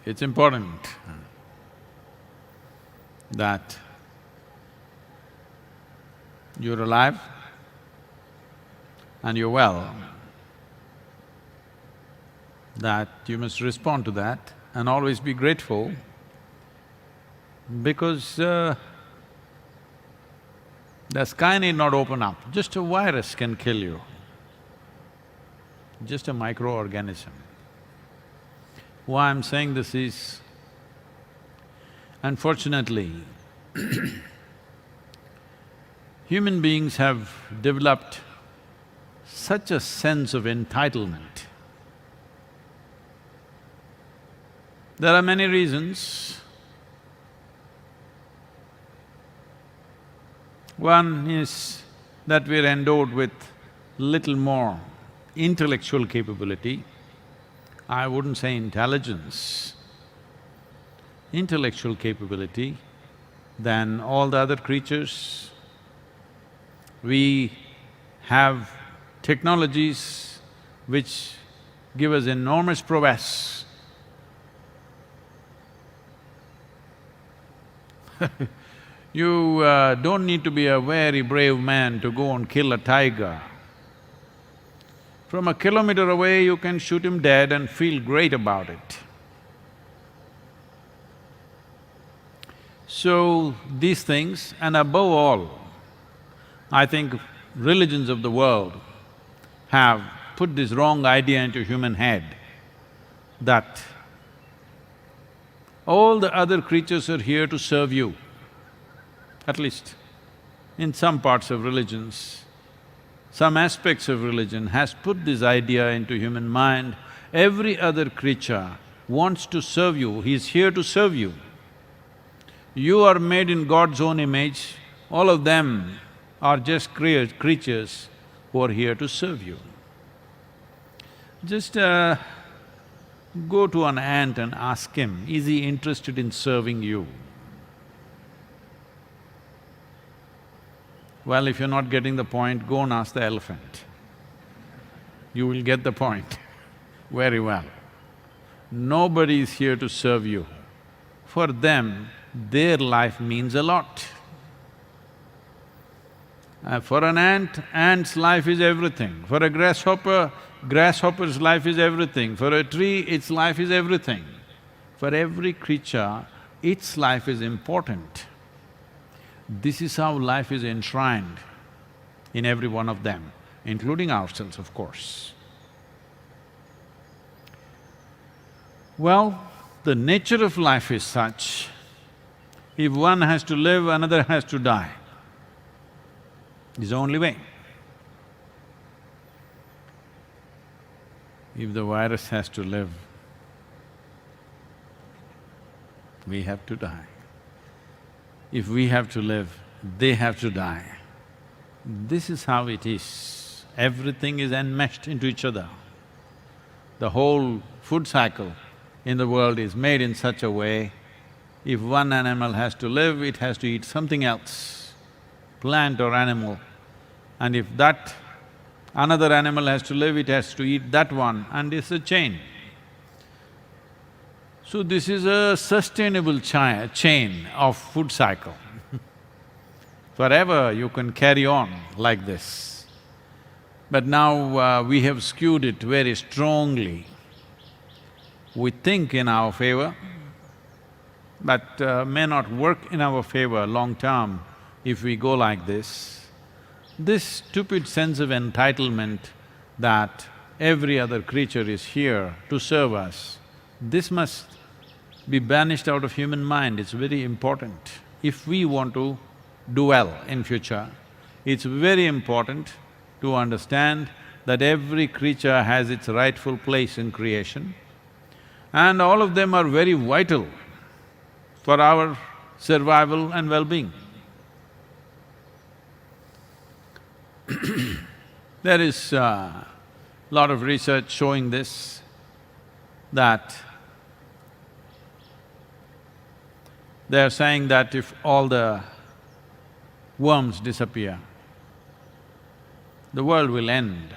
It's important that you're alive and you're well, that you must respond to that and always be grateful because the sky need not open up, just a virus can kill you, just a microorganism. Why I'm saying this is, unfortunately, human beings have developed such a sense of entitlement. There are many reasons. One is that we're endowed with little more intellectual capability. I wouldn't say intelligence, intellectual capability than all the other creatures. We have technologies which give us enormous prowess. You don't need to be a very brave man to go and kill a tiger. From a kilometer away, you can shoot him dead and feel great about it. So, these things, and above all, I think religions of the world have put this wrong idea into human head that all the other creatures are here to serve you. At least in some parts of religions, some aspects of religion has put this idea into human mind, every other creature wants to serve you, he's here to serve you. You are made in God's own image, all of them are just creatures who are here to serve you. Just go to an ant and ask him, is he interested in serving you? Well, if you're not getting the point, go and ask the elephant. You will get the point very well. Nobody is here to serve you. For them, their life means a lot. For an ant, ant's life is everything. For a grasshopper, grasshopper's life is everything. For a tree, its life is everything. For every creature, its life is important. This is how life is enshrined in every one of them, including ourselves, of course. Well, the nature of life is such, if one has to live, another has to die. It's the only way. If the virus has to live, we have to die. If we have to live, they have to die. This is how it is. Everything is enmeshed into each other. The whole food cycle in the world is made in such a way, if one animal has to live, it has to eat something else, plant or animal. And if that another animal has to live, it has to eat that one, and it's a chain. So this is a sustainable chain of food cycle. Forever you can carry on like this. But now we have skewed it very strongly. We think in our favor, but may not work in our favor long term if we go like this. This stupid sense of entitlement that every other creature is here to serve us, this must be banished out of human mind, it's very important. If we want to do well in future, it's very important to understand that every creature has its rightful place in creation and all of them are very vital for our survival and well-being. There is a lot of research showing this, that they are saying that if all the worms disappear, the world will end.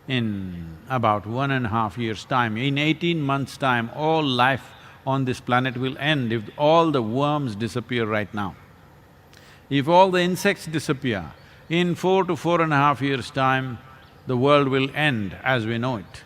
In about 1.5 years' time, in 18 months' time, all life on this planet will end if all the worms disappear right now. If all the insects disappear, in 4 to 4.5 years' time, the world will end as we know it.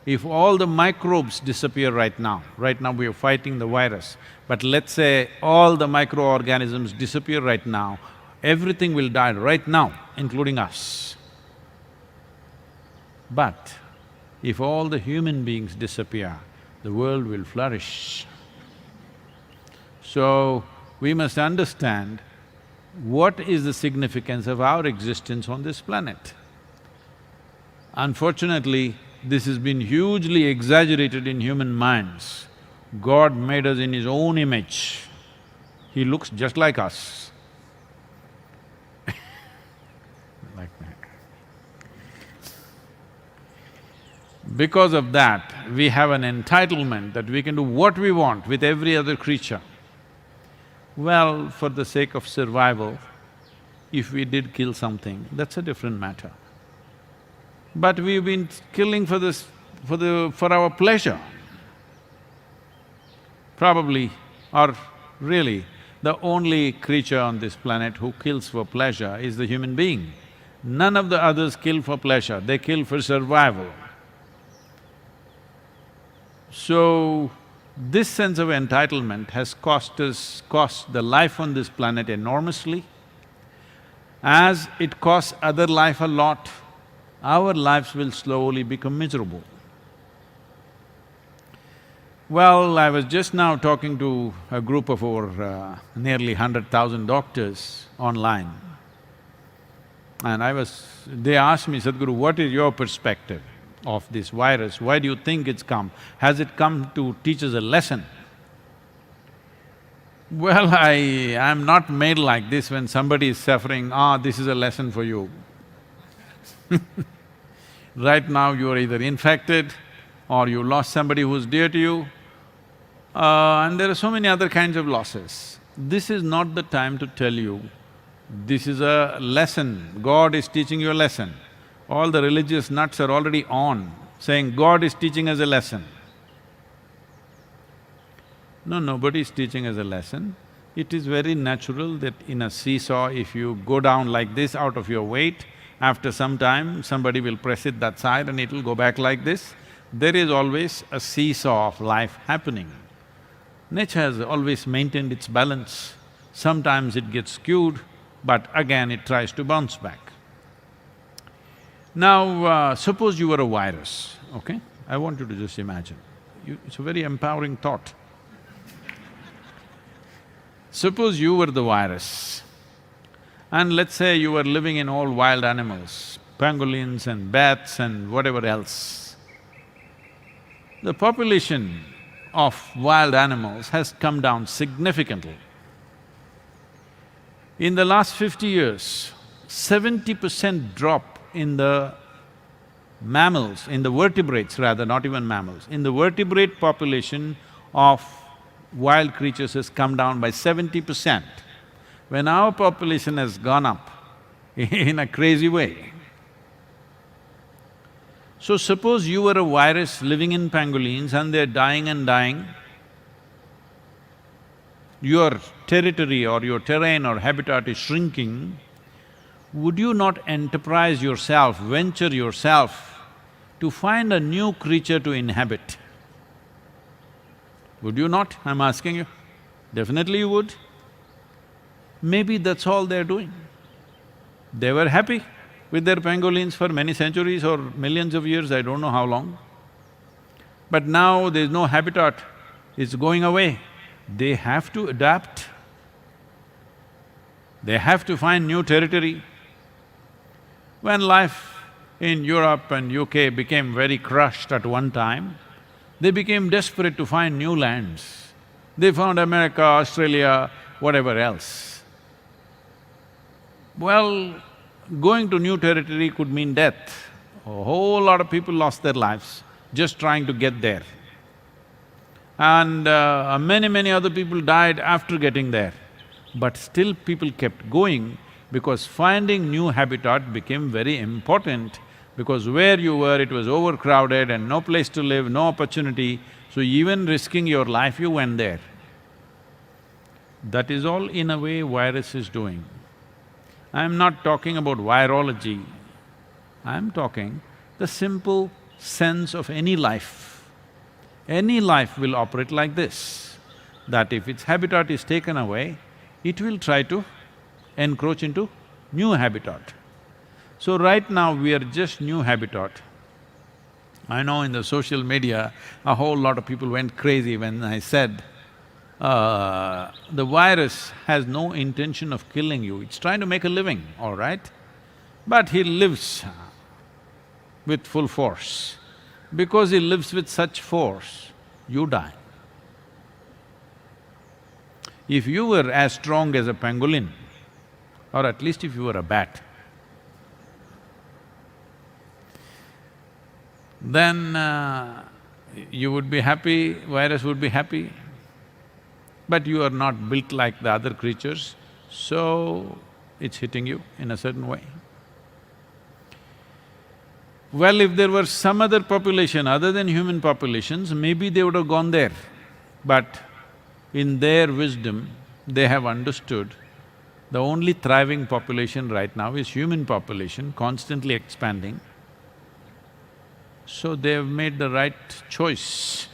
If all the microbes disappear right now we are fighting the virus, but let's say all the microorganisms disappear right now, everything will die right now, including us. But if all the human beings disappear, the world will flourish. So, we must understand what is the significance of our existence on this planet. Unfortunately, this has been hugely exaggerated in human minds. God made us in His own image. He looks just like us. Like that. Because of that, we have an entitlement that we can do what we want with every other creature. Well, for the sake of survival, if we did kill something, that's a different matter. But we've been killing for our pleasure. Probably, or really, the only creature on this planet who kills for pleasure is the human being. None of the others kill for pleasure, they kill for survival. So, this sense of entitlement has cost the life on this planet enormously. As it costs other life a lot, our lives will slowly become miserable. Well, I was just now talking to a group of over nearly 100,000 doctors online. And they asked me, Sadhguru, what is your perspective of this virus? Why do you think it's come? Has it come to teach us a lesson? Well, I'm not made like this. When somebody is suffering, this is a lesson for you. Right now you are either infected or you lost somebody who's dear to you, and there are so many other kinds of losses. This is not the time to tell you, this is a lesson, God is teaching you a lesson. All the religious nuts are already on, saying, God is teaching us a lesson. No, nobody is teaching us a lesson. It is very natural that in a seesaw, if you go down like this out of your weight, after some time, somebody will press it that side and it'll go back like this. There is always a seesaw of life happening. Nature has always maintained its balance. Sometimes it gets skewed, but again it tries to bounce back. Now, suppose you were a virus, okay? I want you to just imagine. It's a very empowering thought. Suppose you were the virus, and let's say you were living in all wild animals, pangolins and bats and whatever else. The population of wild animals has come down significantly. In the last 50 years, 70% drop in the mammals, in the vertebrates rather, not even mammals, in the vertebrate population of wild creatures has come down by 70%. When our population has gone up in a crazy way. So suppose you were a virus living in pangolins and they're dying and dying, your territory or your terrain or habitat is shrinking, would you not enterprise yourself, venture yourself to find a new creature to inhabit? Would you not? I'm asking you. Definitely you would. Maybe that's all they're doing. They were happy with their pangolins for many centuries or millions of years, I don't know how long. But now there's no habitat, it's going away. They have to adapt. They have to find new territory. When life in Europe and UK became very crushed at one time, they became desperate to find new lands. They found America, Australia, whatever else. Well, going to new territory could mean death. A whole lot of people lost their lives just trying to get there. And many other people died after getting there. But still people kept going because finding new habitat became very important Because where you were, it was overcrowded and no place to live, no opportunity, so even risking your life, you went there. That is all in a way virus is doing. I'm not talking about virology, I'm talking the simple sense of any life. Any life will operate like this, that if its habitat is taken away, it will try to encroach into new habitat. So right now we are just new habitat. I know in the social media, a whole lot of people went crazy when I said, the virus has no intention of killing you, it's trying to make a living, all right? But he lives with full force. Because he lives with such force, you die. If you were as strong as a pangolin, or at least if you were a bat, then you would be happy, virus would be happy. But you are not built like the other creatures, so it's hitting you in a certain way. Well, if there were some other population other than human populations, maybe they would have gone there. But in their wisdom, they have understood the only thriving population right now is human population, constantly expanding. So they have made the right choice.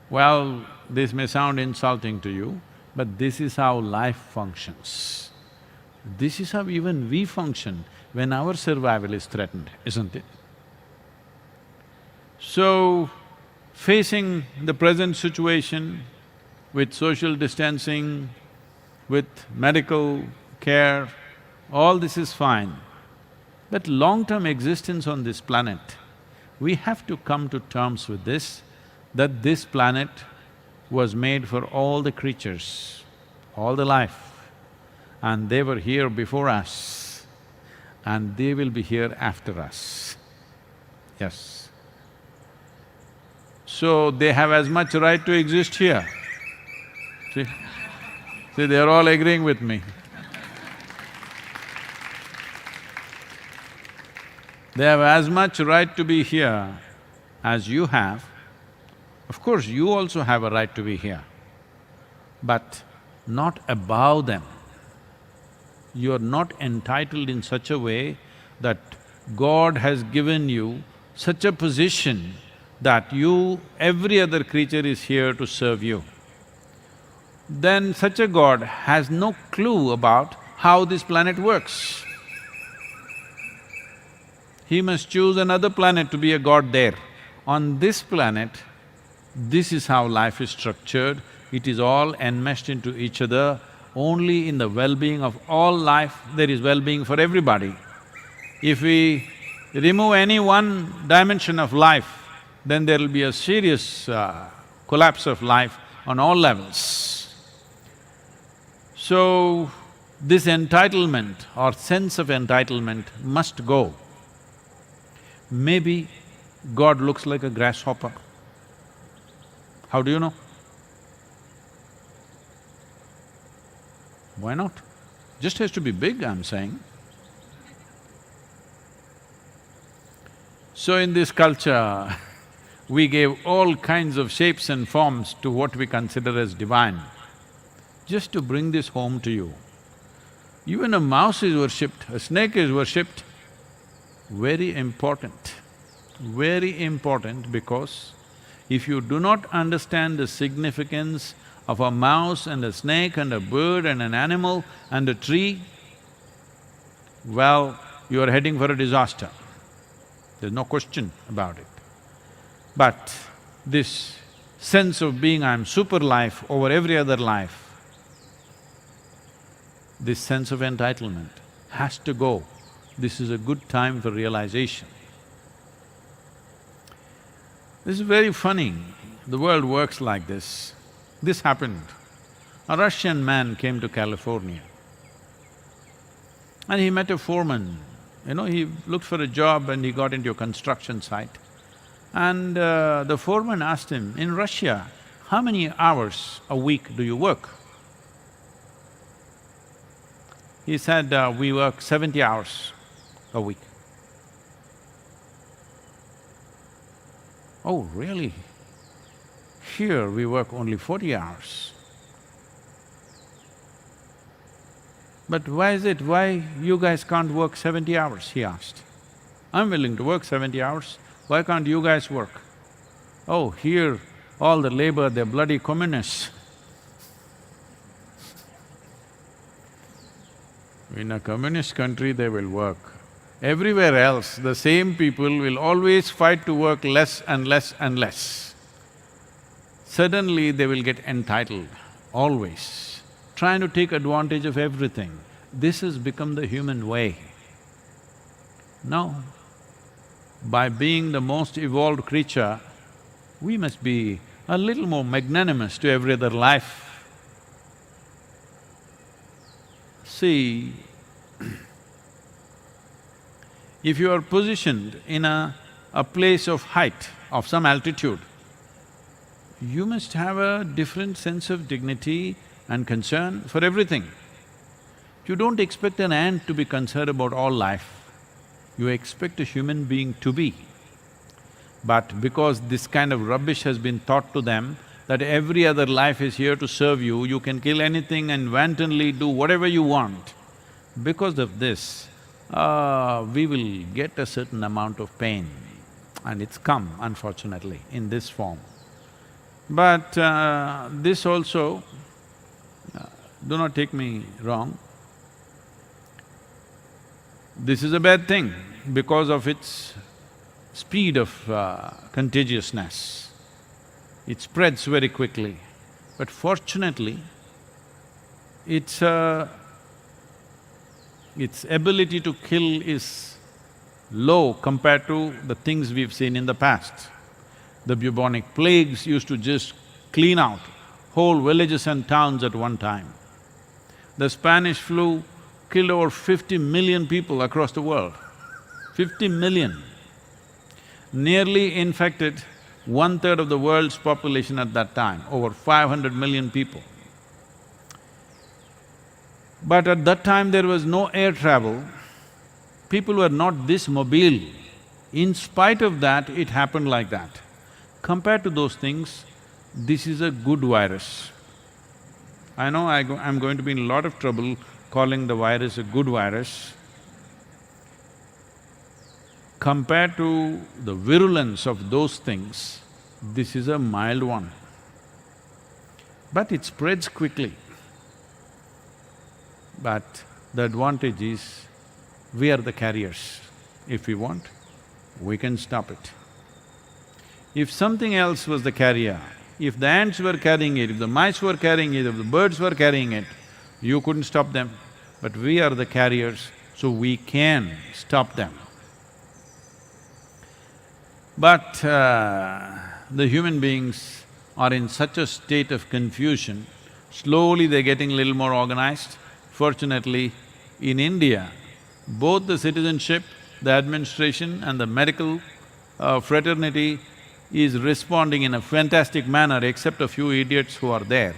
Well, this may sound insulting to you, but this is how life functions. This is how even we function when our survival is threatened, isn't it? So, facing the present situation with social distancing, with medical care, all this is fine. But long-term existence on this planet, we have to come to terms with this, that this planet was made for all the creatures, all the life, and they were here before us, and they will be here after us. Yes. So they have as much right to exist here. See? See, they are all agreeing with me. They have as much right to be here as you have. Of course, you also have a right to be here, but not above them. You're not entitled in such a way that God has given you such a position that every other creature is here to serve you. Then such a God has no clue about how this planet works. He must choose another planet to be a God there. On this planet, this is how life is structured, it is all enmeshed into each other. Only in the well-being of all life, there is well-being for everybody. If we remove any one dimension of life, then there will be a serious collapse of life on all levels. So, this entitlement or sense of entitlement must go. Maybe God looks like a grasshopper. How do you know? Why not? Just has to be big, I'm saying. So in this culture, we gave all kinds of shapes and forms to what we consider as divine, just to bring this home to you. Even a mouse is worshipped, a snake is worshipped. Very important because if you do not understand the significance of a mouse and a snake and a bird and an animal and a tree, well, you are heading for a disaster. There's no question about it. But this sense of being I'm super life over every other life, this sense of entitlement has to go. This is a good time for realization. This is very funny, the world works like this. This happened. A Russian man came to California and he met a foreman. He looked for a job and he got into a construction site. And the foreman asked him, in Russia, how many hours a week do you work? He said, we work 70 hours. a week. Oh, really? Here we work only 40 hours. But why is it, why you guys can't work 70 hours, he asked. I'm willing to work 70 hours, why can't you guys work? Oh, here all the labor, they're bloody communists. In a communist country, they will work. Everywhere else, the same people will always fight to work less and less and less. Suddenly, they will get entitled, always, trying to take advantage of everything. This has become the human way. No. By being the most evolved creature, we must be a little more magnanimous to every other life. See, if you are positioned in a place of height, of some altitude, you must have a different sense of dignity and concern for everything. You don't expect an ant to be concerned about all life, you expect a human being to be. But because this kind of rubbish has been taught to them, that every other life is here to serve you, you can kill anything and wantonly do whatever you want. Because of this, we will get a certain amount of pain, and it's come, unfortunately, in this form. But this also, do not take me wrong, this is a bad thing because of its speed of contagiousness. It spreads very quickly, but fortunately, its ability to kill is low compared to the things we've seen in the past. The bubonic plagues used to just clean out whole villages and towns at one time. The Spanish flu killed over 50 million people across the world. 50 million. Nearly infected 1/3 of the world's population at that time, over 500 million people. But at that time there was no air travel, people were not this mobile. In spite of that, it happened like that. Compared to those things, this is a good virus. I know I'm going to be in a lot of trouble calling the virus a good virus. Compared to the virulence of those things, this is a mild one. But it spreads quickly. But the advantage is, we are the carriers. If we want, we can stop it. If something else was the carrier, if the ants were carrying it, if the mice were carrying it, if the birds were carrying it, you couldn't stop them. But we are the carriers, so we can stop them. But the human beings are in such a state of confusion, slowly they're getting a little more organized. Fortunately, in India, both the citizenship, the administration and the medical fraternity is responding in a fantastic manner, except a few idiots who are there.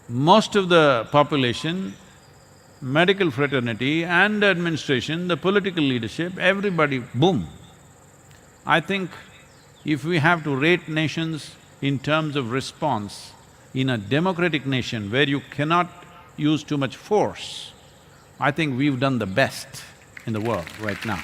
Most of the population, medical fraternity and administration, the political leadership, everybody, boom. I think if we have to rate nations in terms of response, in a democratic nation where you cannot use too much force, I think we've done the best in the world right now.